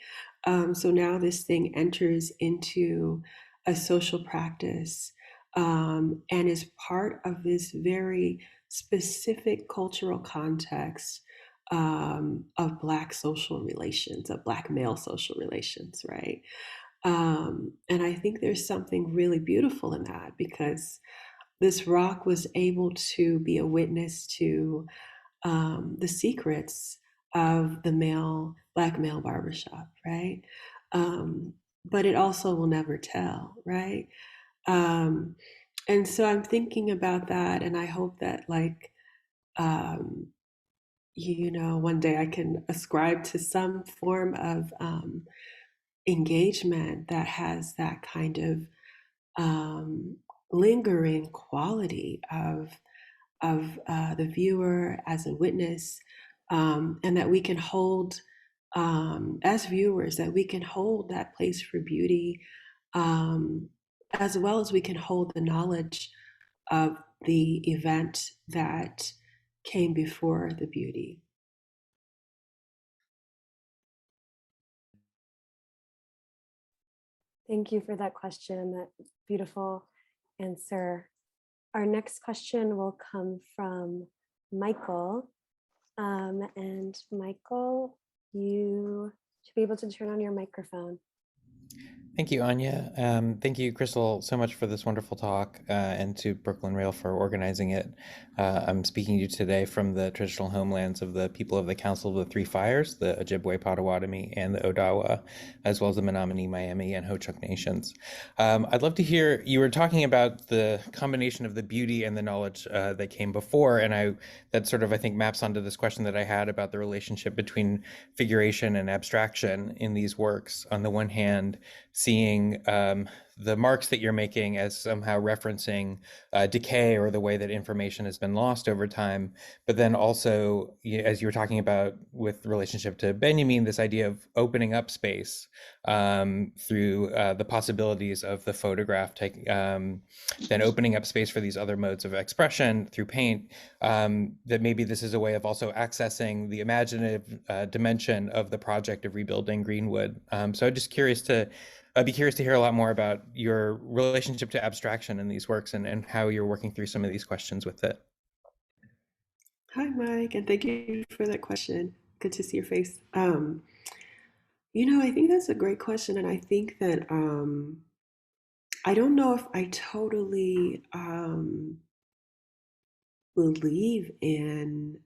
So now this thing enters into a social practice and is part of this very specific cultural context of Black social relations, of Black male social relations, right? And I think there's something really beautiful in that, because this rock was able to be a witness to the secrets of the Black male barbershop, right? But it also will never tell, right? And so I'm thinking about that, and I hope that like, one day I can ascribe to some form of engagement that has that kind of lingering quality of the viewer as a witness, and that we can hold, as viewers, that we can hold that place for beauty, as well as we can hold the knowledge of the event that came before the beauty. Thank you for that question and that beautiful answer. Our next question will come from Michael. And Michael, you should be able to turn on your microphone. Thank you, Anya. Thank you, Crystal, so much for this wonderful talk, and to Brooklyn Rail for organizing it. I'm speaking to you today from the traditional homelands of the people of the Council of the Three Fires, the Ojibwe, Potawatomi, and the Odawa, as well as the Menominee, Miami, and Ho-Chunk nations. I'd love to hear, you were talking about the combination of the beauty and the knowledge that came before, and that sort of, I think, maps onto this question that I had about the relationship between figuration and abstraction in these works. On the one hand, seeing the marks that you're making as somehow referencing decay or the way that information has been lost over time. But then also, as you were talking about with relationship to Benjamin, this idea of opening up space through the possibilities of the photograph, then opening up space for these other modes of expression through paint, that maybe this is a way of also accessing the imaginative dimension of the project of rebuilding Greenwood. So I'd be curious to hear a lot more about your relationship to abstraction in these works and how you're working through some of these questions with it. Hi, Mike, and thank you for that question. Good to see your face. I think that's a great question, and I think that I don't know if I totally believe in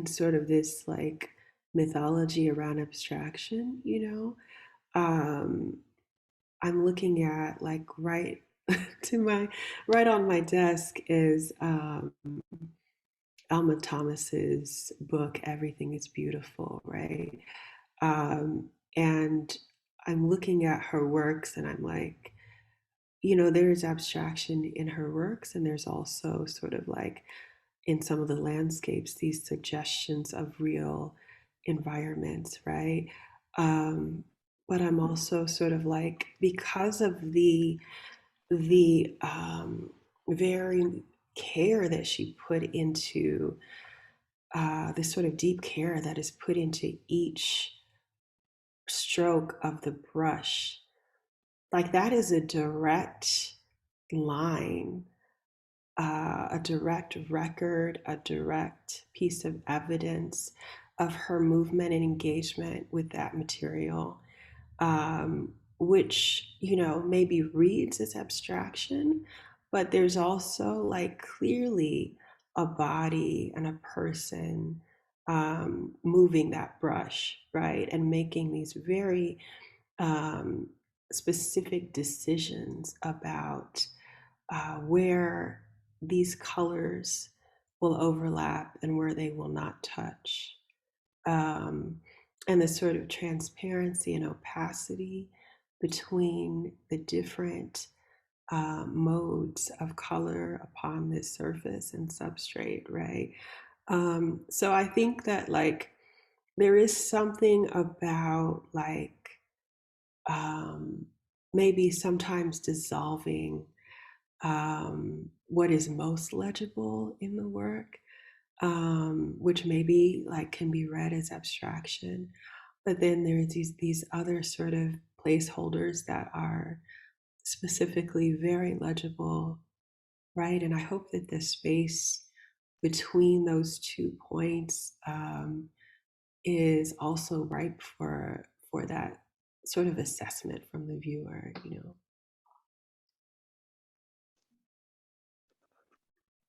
sort of this like mythology around abstraction. I'm looking at like right on my desk is Alma Thomas's book, Everything is Beautiful, right? And I'm looking at her works and I'm like, there's abstraction in her works, and there's also sort of like in some of the landscapes, these suggestions of real environments, right? But I'm also sort of like, because of the very care that she put into this sort of deep care that is put into each stroke of the brush, like that is a direct line, a direct record, a direct piece of evidence of her movement and engagement with that material, which, maybe reads as abstraction, but there's also like clearly a body and a person moving that brush, right? And making these very specific decisions about where these colors will overlap and where they will not touch. And the sort of transparency and opacity between the different modes of color upon this surface and substrate, right? So I think that like there is something about like maybe sometimes dissolving what is most legible in the work, which maybe like can be read as abstraction, but then there's these other sort of placeholders that are specifically very legible, right? And I hope that the space between those 2 points is also ripe for that sort of assessment from the viewer.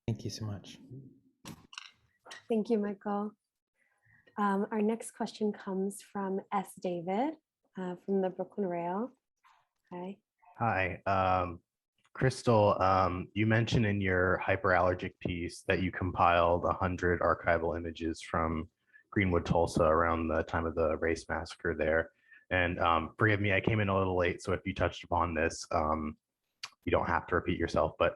Thank you so much. Thank you, Michael. Our next question comes from S. David from the Brooklyn Rail. Hi. Hi. Crystal, you mentioned in your Hyperallergic piece that you compiled 100 archival images from Greenwood, Tulsa around the time of the race massacre there. And forgive me, I came in a little late, so if you touched upon this, you don't have to repeat yourself, but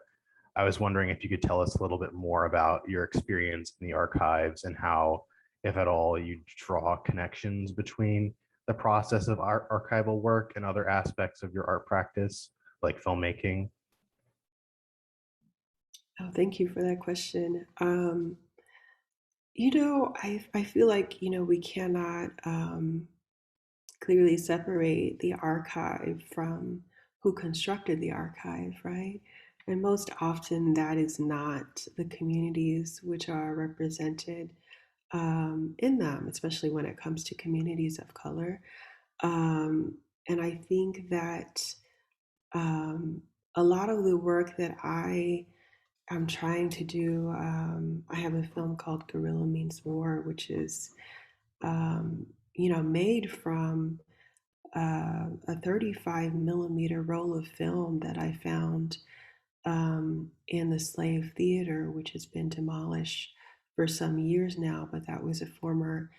I was wondering if you could tell us a little bit more about your experience in the archives and how, if at all, you draw connections between the process of archival work and other aspects of your art practice, like filmmaking. Oh, thank you for that question. I feel like, we cannot clearly separate the archive from who constructed the archive, right? And most often that is not the communities which are represented in them, especially when it comes to communities of color. And I think that a lot of the work that I'm trying to do, I have a film called Guerrilla Means War, which is, made from a 35 millimeter roll of film that I found in the Slave Theater, which has been demolished for some years now, but that was a former,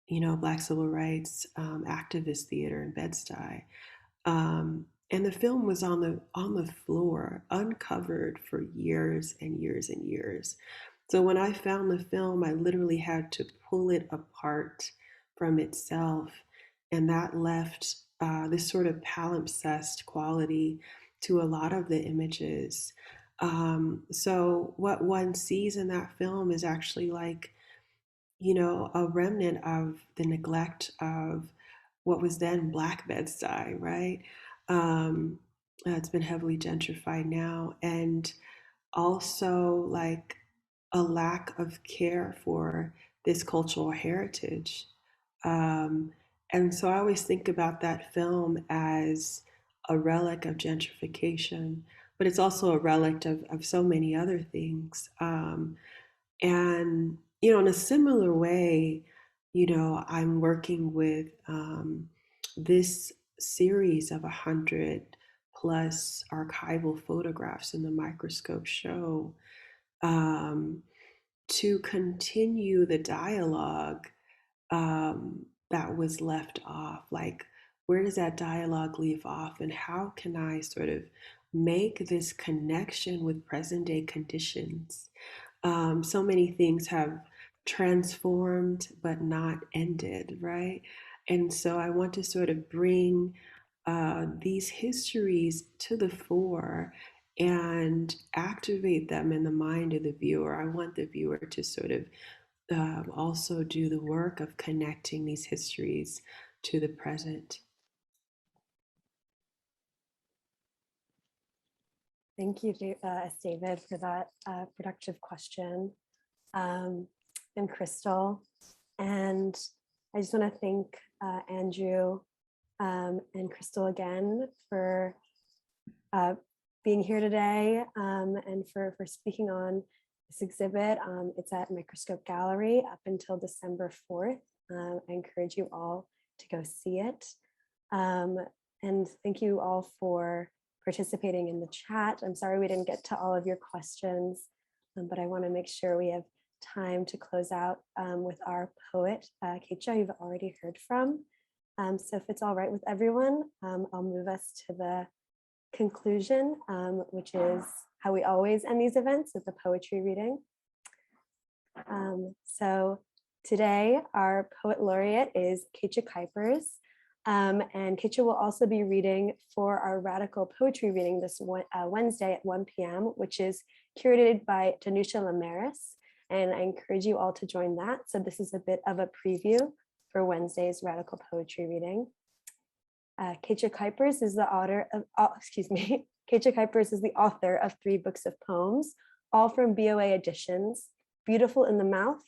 Black civil rights activist theater in Bed-Stuy. And the film was on the floor, uncovered for years and years and years. So when I found the film, I literally had to pull it apart from itself. And that left this sort of palimpsest quality to a lot of the images. So what one sees in that film is actually like, you know, a remnant of the neglect of what was then Black Bed-Stuy, right? It's been heavily gentrified now. And also like a lack of care for this cultural heritage. And so I always think about that film as a relic of gentrification, but it's also a relic of so many other things. And, you know, in a similar way, you know, I'm working with this series of 100 plus archival photographs in the microscope show to continue the dialogue that was left off. Like, where does that dialogue leave off, and how can I sort of make this connection with present day conditions? So many things have transformed but not ended, right? And so I want to sort of bring these histories to the fore and activate them in the mind of the viewer. I want the viewer to sort of also do the work of connecting these histories to the present. Thank you, David, for that productive question, and Crystal. And I just want to thank Andrew and Crystal again for being here today and for speaking on this exhibit. It's at Microscope Gallery up until December 4th. I encourage you all to go see it. And thank you all for participating in the chat. I'm sorry we didn't get to all of your questions, but I want to make sure we have time to close out with our poet, Keetje, you've already heard from. So if it's all right with everyone, I'll move us to the conclusion, which is how we always end these events, with the poetry reading. So today our poet laureate is Keetje Kuipers. And Keetje will also be reading for our radical poetry reading this Wednesday at 1 p.m., which is curated by Danusha Lamaris. And I encourage you all to join that. So this is a bit of a preview for Wednesday's radical poetry reading. Keetje Kuipers is the author of, Keetje Kuipers is the author of 3 books of poems, all from BOA Editions: Beautiful in the Mouth,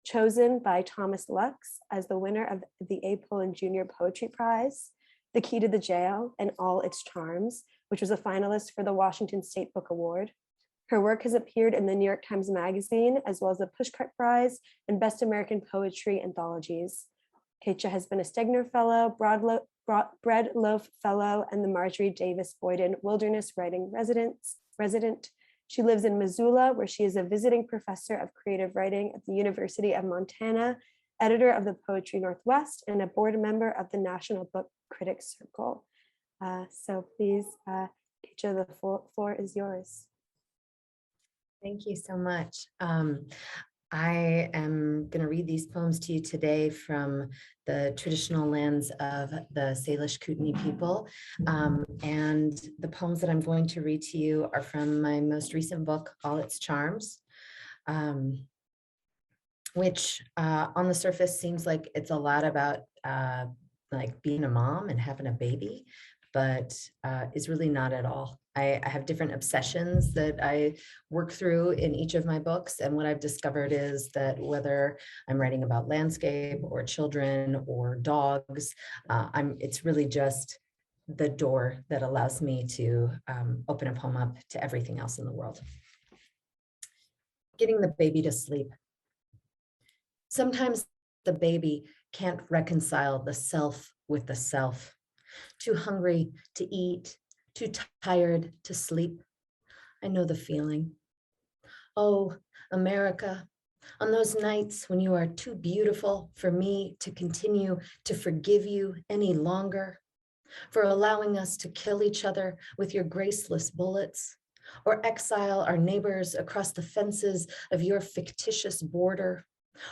chosen by Thomas Lux as the winner of the A. Pullen Jr. Poetry Prize, The Key to the Jail and All Its Charms, which was a finalist for the Washington State Book Award. Her work has appeared in the New York Times Magazine, as well as the Pushcart Prize and Best American Poetry anthologies. Keetje has been a Stegner Fellow, Bread Loaf Fellow, and the Marjorie Davis Boyden Wilderness Writing Resident. She lives in Missoula, where she is a visiting professor of creative writing at the University of Montana, editor of the Poetry Northwest, and a board member of the National Book Critics Circle. So please, Keetje, the floor is yours. Thank you so much. I am going to read these poems to you today from the traditional lens of the Salish Kootenai people. And the poems that I'm going to read to you are from my most recent book, All Its Charms, which on the surface seems like it's a lot about like being a mom and having a baby, but is really not at all. I have different obsessions that I work through in each of my books. And what I've discovered is that whether I'm writing about landscape or children or dogs, it's really just the door that allows me to open a poem up to everything else in the world. Getting the baby to sleep. Sometimes the baby can't reconcile the self with the self. Too hungry to eat, too tired to sleep. I know the feeling. Oh, America, on those nights when you are too beautiful for me to continue to forgive you any longer, for allowing us to kill each other with your graceless bullets, or exile our neighbors across the fences of your fictitious border,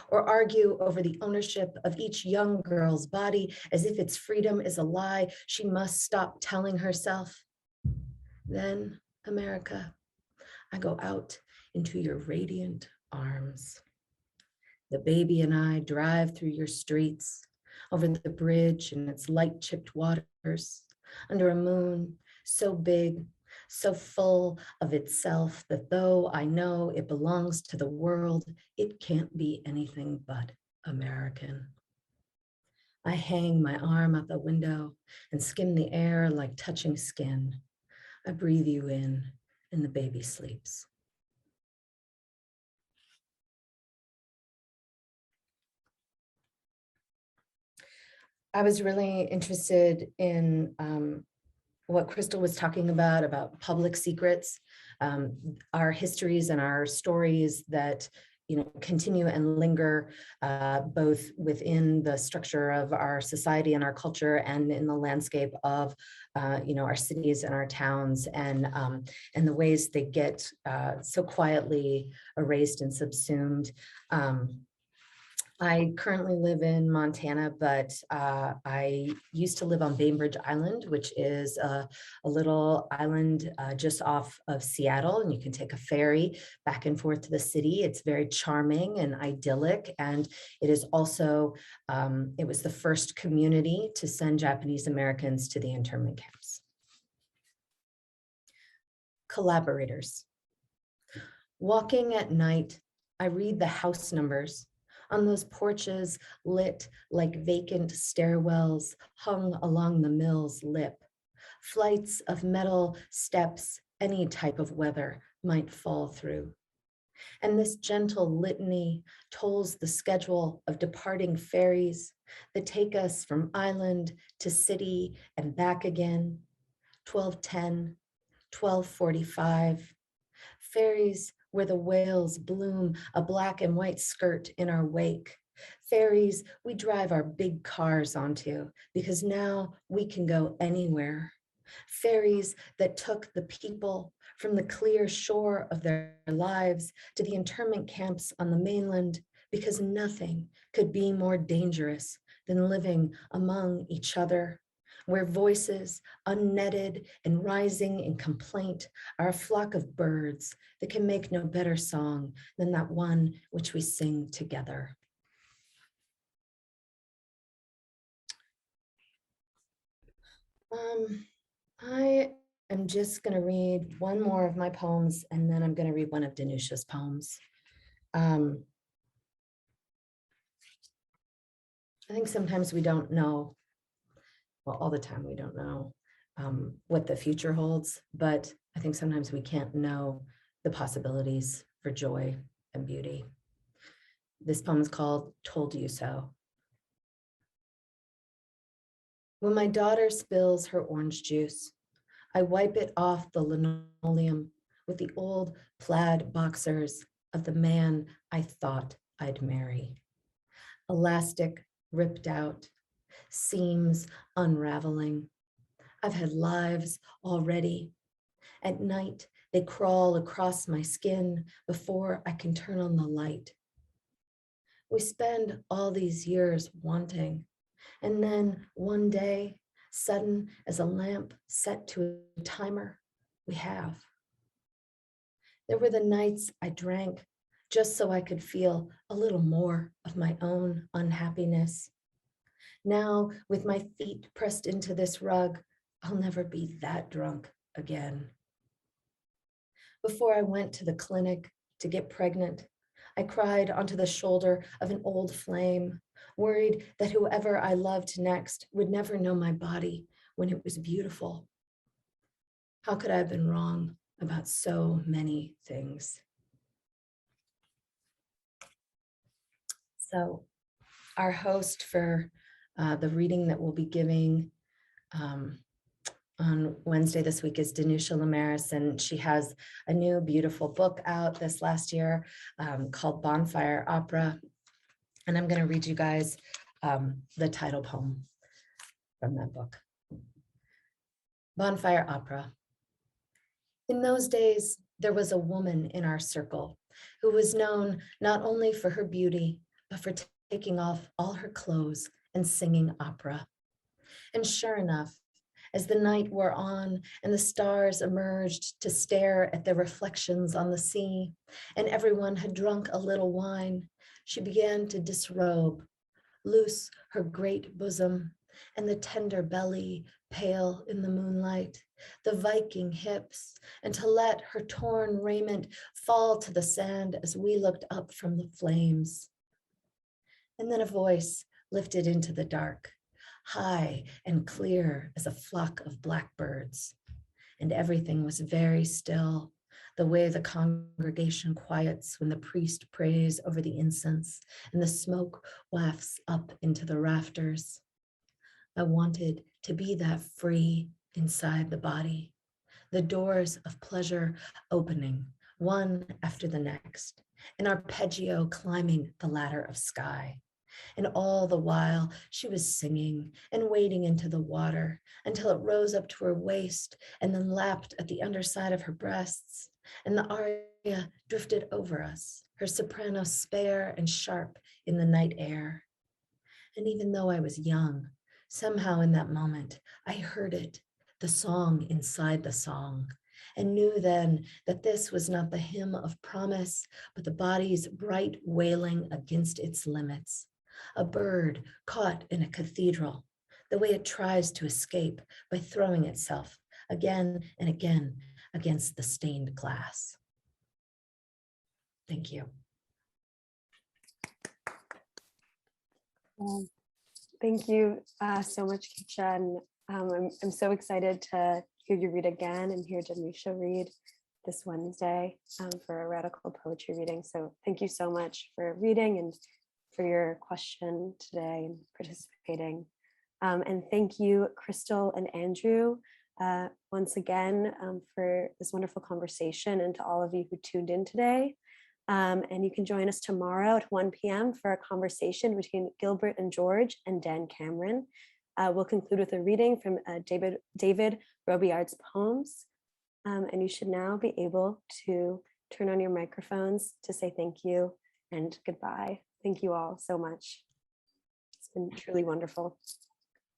or argue over the ownership of each young girl's body as if its freedom is a lie she must stop telling herself. Then, America, I go out into your radiant arms. The baby and I drive through your streets, over the bridge and its light-chipped waters, under a moon so big, so full of itself that though I know it belongs to the world, it can't be anything but American. I hang my arm out the window and skim the air like touching skin. I breathe you in, and the baby sleeps. I was really interested in what Crystal was talking about public secrets, our histories and our stories that continue and linger both within the structure of our society and our culture and in the landscape of our cities and our towns, and the ways they get so quietly erased and subsumed. I currently live in Montana, but I used to live on Bainbridge Island, which is a little island just off of Seattle, and you can take a ferry back and forth to the city. It's very charming and idyllic, and it is also, it was the first community to send Japanese Americans to the internment camps. Collaborators. Walking at night, I read the house numbers on those porches lit like vacant stairwells hung along the mill's lip, flights of metal steps any type of weather might fall through. And this gentle litany tolls the schedule of departing ferries that take us from island to city and back again, 12:10, 12:45, ferries where the whales bloom a black and white skirt in our wake. Ferries we drive our big cars onto because now we can go anywhere. Ferries that took the people from the clear shore of their lives to the internment camps on the mainland because nothing could be more dangerous than living among each other, where voices, unnetted and rising in complaint, are a flock of birds that can make no better song than that one which we sing together. I am just going to read one more of my poems, and then I'm going to read one of Danusha's poems. I think sometimes we don't know, well, all the time we don't know what the future holds, but I think sometimes we can't know the possibilities for joy and beauty. This poem is called Told You So. When my daughter spills her orange juice, I wipe it off the linoleum with the old plaid boxers of the man I thought I'd marry. Elastic ripped out, seams unraveling. I've had lives already. At night, they crawl across my skin before I can turn on the light. We spend all these years wanting, and then one day, sudden as a lamp set to a timer, we have. There were the nights I drank just so I could feel a little more of my own unhappiness. Now, with my feet pressed into this rug, I'll never be that drunk again. Before I went to the clinic to get pregnant, I cried onto the shoulder of an old flame, worried that whoever I loved next would never know my body when it was beautiful. How could I have been wrong about so many things? So our host for the reading that we'll be giving on Wednesday this week is Danusha Lamaris, and she has a new beautiful book out this last year called Bonfire Opera. And I'm going to read you guys the title poem from that book. Bonfire Opera. In those days, there was a woman in our circle who was known not only for her beauty, but for taking off all her clothes and singing opera. And sure enough, as the night wore on and the stars emerged to stare at their reflections on the sea, and everyone had drunk a little wine, she began to disrobe, loose her great bosom and the tender belly pale in the moonlight, the Viking hips, and to let her torn raiment fall to the sand as we looked up from the flames. And then a voice lifted into the dark, high and clear as a flock of blackbirds. And everything was very still, the way the congregation quiets when the priest prays over the incense and the smoke wafts up into the rafters. I wanted to be that free inside the body, the doors of pleasure opening one after the next, an arpeggio climbing the ladder of sky. And all the while she was singing and wading into the water until it rose up to her waist and then lapped at the underside of her breasts. And the aria drifted over us, her soprano spare and sharp in the night air. And even though I was young, somehow in that moment, I heard it, the song inside the song, and knew then that this was not the hymn of promise, but the body's bright wailing against its limits. A bird caught in a cathedral, the way it tries to escape by throwing itself again and again against the stained glass. Thank you. Thank you so much, Keetje. And I'm so excited to hear you read again and hear Denisha read this Wednesday for a radical poetry reading. So thank you so much for reading and for your question today and participating. And thank you, Crystal and Andrew, once again for this wonderful conversation, and to all of you who tuned in today. And you can join us tomorrow at 1 p.m. for a conversation between Gilbert and George and Dan Cameron. We'll conclude with a reading from David Robillard's poems. And you should now be able to turn on your microphones to say thank you and goodbye. Thank you all so much. It's been truly wonderful.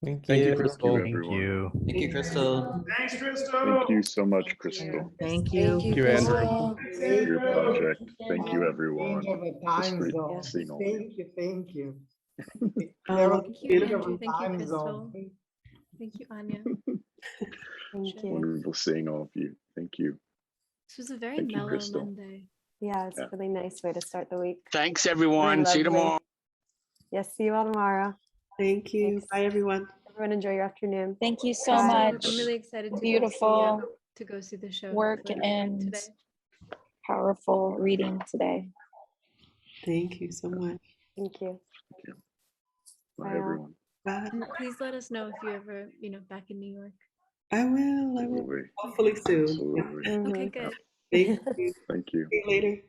Thank Thank you, you, Crystal. Thank you. Thank you, Crystal. Thanks, Crystal. Thank you so much, Crystal. Thank you. Thank you, Andrew. For your project. Thank you, everyone. Change of the Just time for zone. seeing all of you. Thank you. Thank you, Change of Andrew. the Thank you, time Crystal. zone. Thank you, Anya. Thank you. Wonderful seeing all of you. Thank you. This was a very Thank you, mellow Crystal. Monday. Yeah, it's Yeah. a really nice way to start the week. Thanks, Very everyone. See you lovely. tomorrow. Yes, see you all tomorrow. Thank you. Thanks. Bye, everyone. Everyone enjoy your afternoon. Thank you so Bye. much. I'm really excited to Beautiful go see the show work and today. powerful reading today. Thank you so much. Thank you. Bye, Bye, all. everyone. Bye. And please let us know if you ever, back in New York. I will. Absolutely. Hopefully soon. Absolutely. Okay, Mhm. good. Thank you. Thank you. See you later.